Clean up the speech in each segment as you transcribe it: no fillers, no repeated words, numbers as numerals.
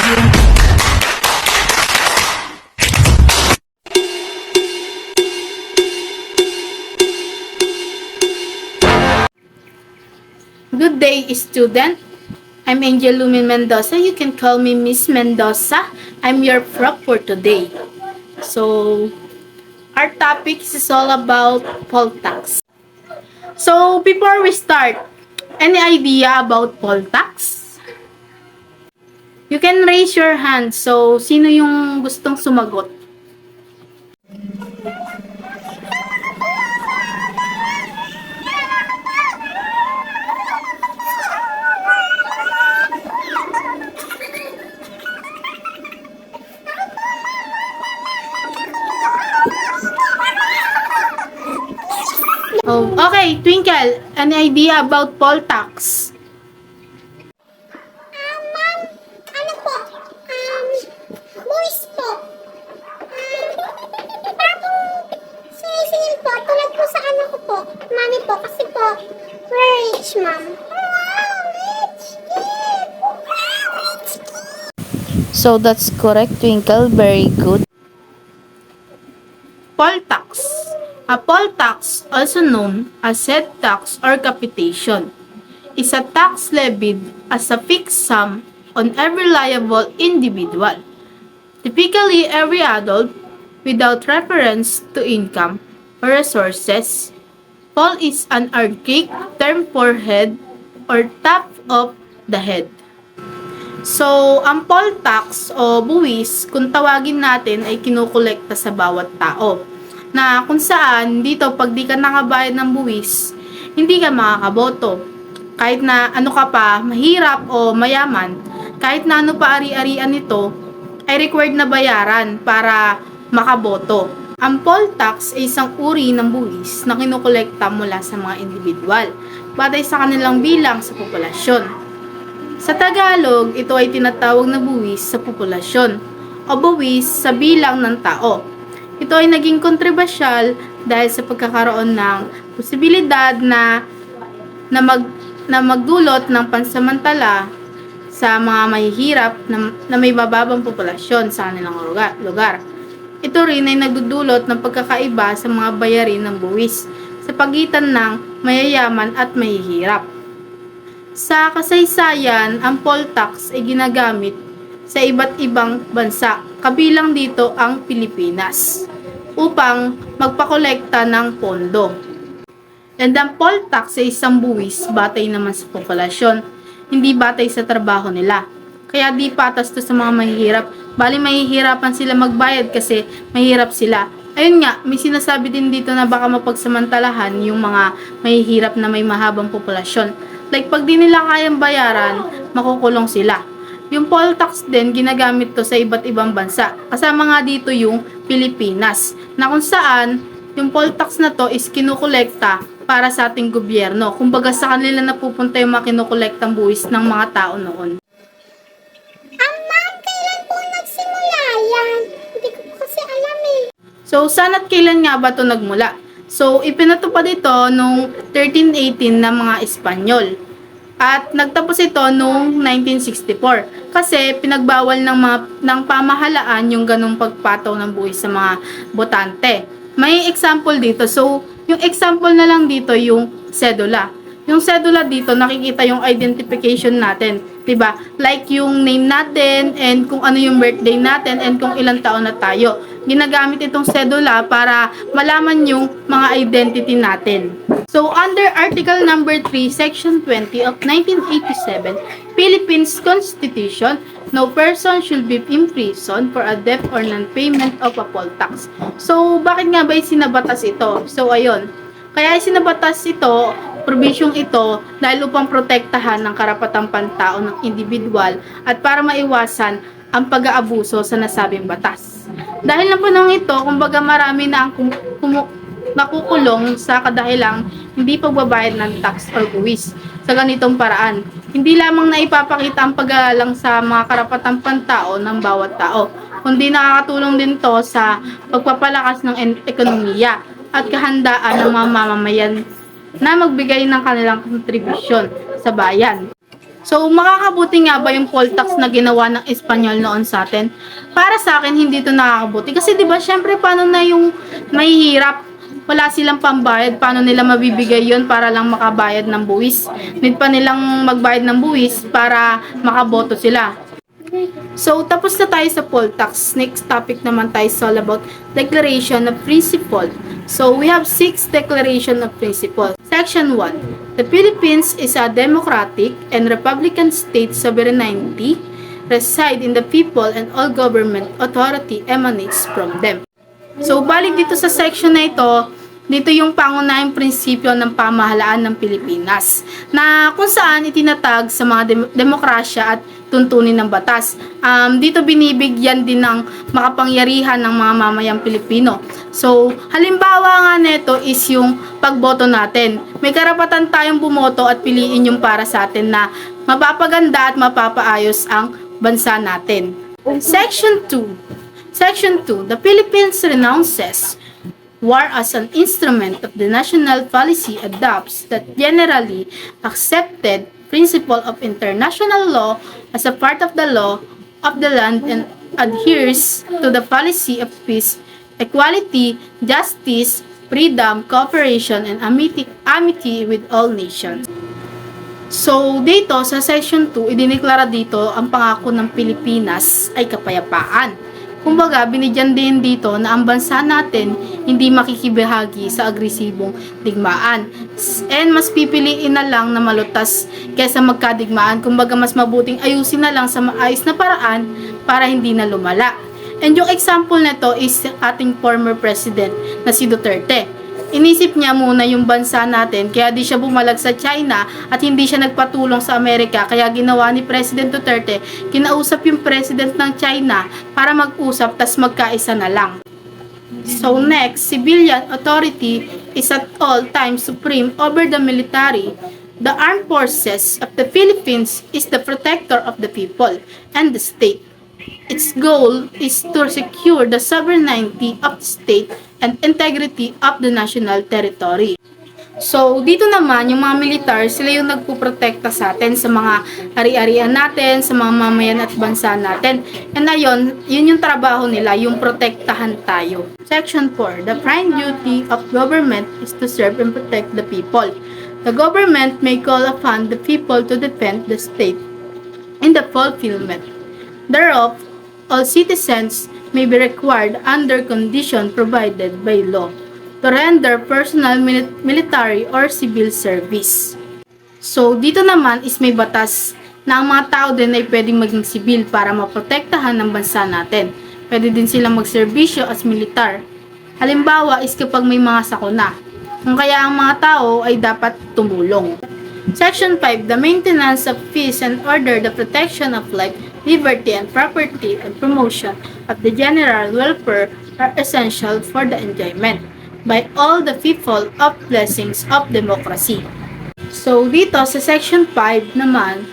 Good day, student. I'm Angel Lumin Mendoza. You can call me Miss Mendoza. I'm your prop for today. So, our topic is all about poll tax. So, before we start, any idea about poll tax? You can raise your hand. So, sino yung gustong sumagot? Oh, okay, Twinkle, any idea about poll tax? Ma'am, ano po? Boys po. Bagong sinisingil po, tulad po sa ano ko po. Money po, kasi po, we're rich, ma'am. Wow, rich kid! Wow, rich kid! So that's correct, Twinkle. Very good. Poll tax. A poll tax, also known as head tax or capitation, is a tax levied as a fixed sum on every liable individual, typically every adult, without reference to income or resources. Poll is an archaic term for head or top of the head. So, ang poll tax o buwis, kung tawagin natin, ay kinukolekta sa bawat tao. Na kung saan, dito, pag di ka nakabayad ng buwis, hindi ka makakaboto. Kahit na ano ka pa, mahirap o mayaman, kahit na ano pa ari-arian nito, ay required na bayaran para makaboto. Ang poll tax ay isang uri ng buwis na kinukolekta mula sa mga individual, batay sa kanilang bilang sa populasyon. Sa Tagalog, ito ay tinatawag na buwis sa populasyon o buwis sa bilang ng tao. Ito ay naging kontrobersyal dahil sa pagkakaroon ng posibilidad na magdulot ng pansamantala sa mga mahihirap na may bababang populasyon sa kanilang lugar. Ito rin ay nagdudulot ng pagkakaiba sa mga bayarin ng buwis sa pagitan ng mayayaman at mahihirap. Sa kasaysayan, ang poll tax ay ginagamit sa iba't ibang bansa, kabilang dito ang Pilipinas, upang magpakolekta ng pondo. And ang poll tax ay isang buwis batay naman sa populasyon, hindi batay sa trabaho nila. Kaya di patas to sa mga mahihirap, bali mahihirapan sila magbayad kasi mahirap sila. Ayun nga, may sinasabi din dito na baka mapagsamantalahan yung mga mahihirap na may mahabang populasyon. Like pag di nila kayang bayaran, makukulong sila. Yung poll tax din, ginagamit to sa iba't ibang bansa. Kasama nga dito yung Pilipinas, na kung saan yung poll tax na to is kinukolekta para sa ating gobyerno. Kumbaga sa kanila napupunta yung mga kinukolektang buwis ng mga tao noon. Ma'am, kailan po nagsimula yan? Hindi ko kasi alam eh. So, saan at kailan nga ba ito nagmula? So, ipinatupad ito noong 1318 ng mga Espanyol. At nagtapos ito noong 1964 kasi pinagbawal ng pamahalaan yung ganong pagpataw ng buwis sa mga botante. May example dito. So, yung example na lang dito yung sedula. Yung sedula dito, nakikita yung identification natin. Diba? Like yung name natin and kung ano yung birthday natin and kung ilang taon na tayo. Ginagamit itong sedula para malaman yung mga identity natin. So, under Article number 3, Section 20 of 1987, Philippines Constitution, no person should be imprisoned for a debt or non-payment of a poll tax. So, bakit nga ba sinabatas ito? So, ayun. Kaya sinabatas ito, probisyong ito, dahil upang protektahan ng karapatang pantao ng individual at para maiwasan ang pag-aabuso sa nasabing batas. Dahil na po nung ito, kumbaga marami na ang nakukulong sa kadahilang hindi pagbabayad ng tax or buwis sa ganitong paraan. Hindi lamang na ipapakita ang pag-aalang sa mga karapatang pantao ng bawat tao, kundi nakakatulong din to sa pagpapalakas ng ekonomiya at kahandaan ng mga mamamayan na magbigay ng kanilang kontribusyon sa bayan. So, makakabuti nga ba yung poll tax na ginawa ng Espanyol noon sa atin? Para sa akin, hindi to nakakabuti. Kasi 'di ba, syempre paano na yung mahihirap? Wala silang pambayad, paano nila mabibigay yon para lang makabayad ng buwis? Need pa nilang magbayad ng buwis para makaboto sila. So, tapos na tayo sa poll tax. Next topic naman tayo is all about Declaration of Principle. So, we have 6 Declaration of Principle. Section 1. The Philippines is a democratic and republican state sovereignty reside in the people and all government authority emanates from them. So, balik dito sa section na ito, dito yung pangunahing prinsipyo ng pamahalaan ng Pilipinas na kung saan itinatag sa mga demokrasya at tuntunin ng batas. Dito binibigyan din ng makapangyarihan ng mga mamayang Pilipino. So, halimbawa nga nito is yung pagboto natin. May karapatan tayong bumoto at piliin yung para sa atin na mapapaganda at mapapaayos ang bansa natin. Section 2. The Philippines renounces war as an instrument of the national policy adopts that generally accepted principle of international law as a part of the law of the land and adheres to the policy of peace, equality, justice, freedom, cooperation, and amity with all nations. So, dito sa section 2, idineklara dito ang pangako ng Pilipinas ay kapayapaan. Kumbaga, binigyan din dito na ang bansa natin hindi makikibahagi sa agresibong digmaan. And mas pipiliin na lang na malutas kaysa magkadigmaan. Kumbaga, mas mabuting ayusin na lang sa maayos na paraan para hindi na lumala. And yung example nito is ating former president na si Duterte. Inisip niya muna yung bansa natin kaya di siya bumalag sa China at hindi siya nagpatulong sa Amerika, kaya ginawa ni President Duterte, kinausap yung president ng China para mag-usap tas magkaisa na lang. So next, civilian authority is at all times supreme over the military. The armed forces of the Philippines is the protector of the people and the state. Its goal is to secure the sovereignty of the state and integrity of the national territory. So, dito naman, yung mga militar, sila yung nagpuprotekta sa atin sa mga ari-arian natin, sa mga mamayan at bansa natin. And ayon, yun yung trabaho nila, yung protektahan tayo. Section 4. The prime duty of government is to serve and protect the people. The government may call upon the people to defend the state. In the fulfillment thereof, all citizens may be required under condition provided by law to render personal, military, or civil service. So, dito naman is may batas na ang mga tao din ay pwedeng maging sibil para maprotektahan ng bansa natin. Pwede din silang magserbisyo as militar. Halimbawa is kapag may mga sakuna, kung kaya ang mga tao ay dapat tumulong. Section 5. The maintenance of peace and order, the protection of life, liberty and property, and promotion of the general welfare are essential for the enjoyment by all the people of blessings of democracy. So, dito sa Section 5 naman,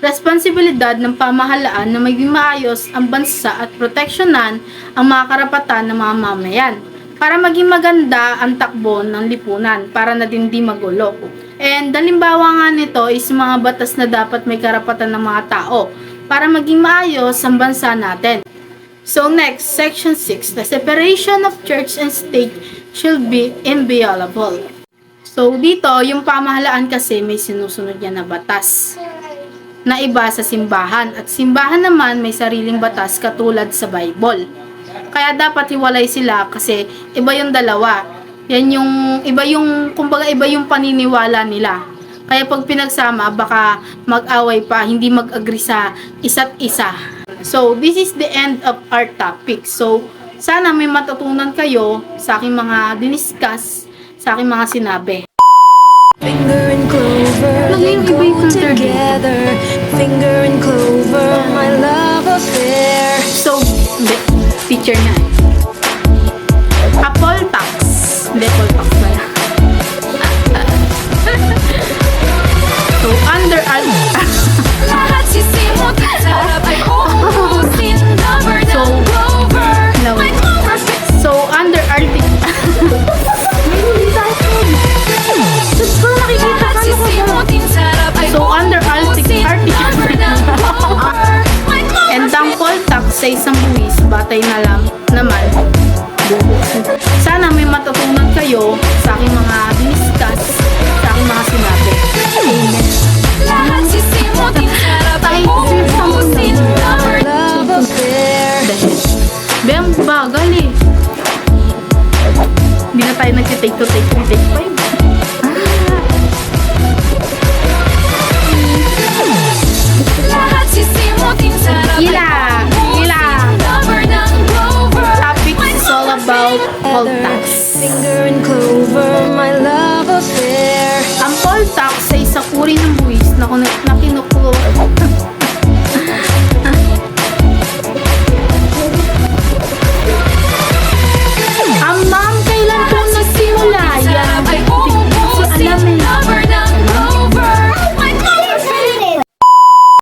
responsibilidad ng pamahalaan na maging maayos ang bansa at proteksyonan ang mga karapatan ng mga mamayan para maging maganda ang takbo ng lipunan para na din di magulo. And halimbawa nga nito is mga batas na dapat may karapatan ng mga tao para maging maayos ang bansa natin. So next, Section 6. The separation of church and state shall be inviolable. So dito, yung pamahalaan kasi may sinusunod niya na batas na iba sa simbahan. At simbahan naman may sariling batas katulad sa Bible. Kaya dapat hiwalay sila kasi iba yung dalawa. Yan yung iba yung kumbaga iba yung paniniwala nila. Kaya pag pinagsama baka mag-away pa, hindi mag-agree sa isa't isa. So this is the end of our topic. So sana may matutunan kayo sa aking mga diniscuss, sa aking mga sinabi. Finger and clover, they go together. Finger and clover, my love affair. So, hindi, teacher na. Apple tax. Hindi, poll tax na yan. So, under Lahat sisimot at sarap ay uusin. Number So, ng clover, no. my clover fix. So, under article. Lahat sisimutin sarap ay So, under article sa isang buwis, batay na lang naman. Sana may matutunan kayo sa aking mga diniskas, sa aking mga sinabi. Amen. Lahat sisimutin, sarap ay ubusin. Number love affair. Dahil, bang bagal eh. Hindi na tayo nag-take 2, take 3, take 5. Lahat sisimutin, sarap ay Ila! Ila! number ng Clover. Topic is all about poll tax. Finger and clover, my love affair. Ang poll tax ay isang uri ng buwis na kinukuha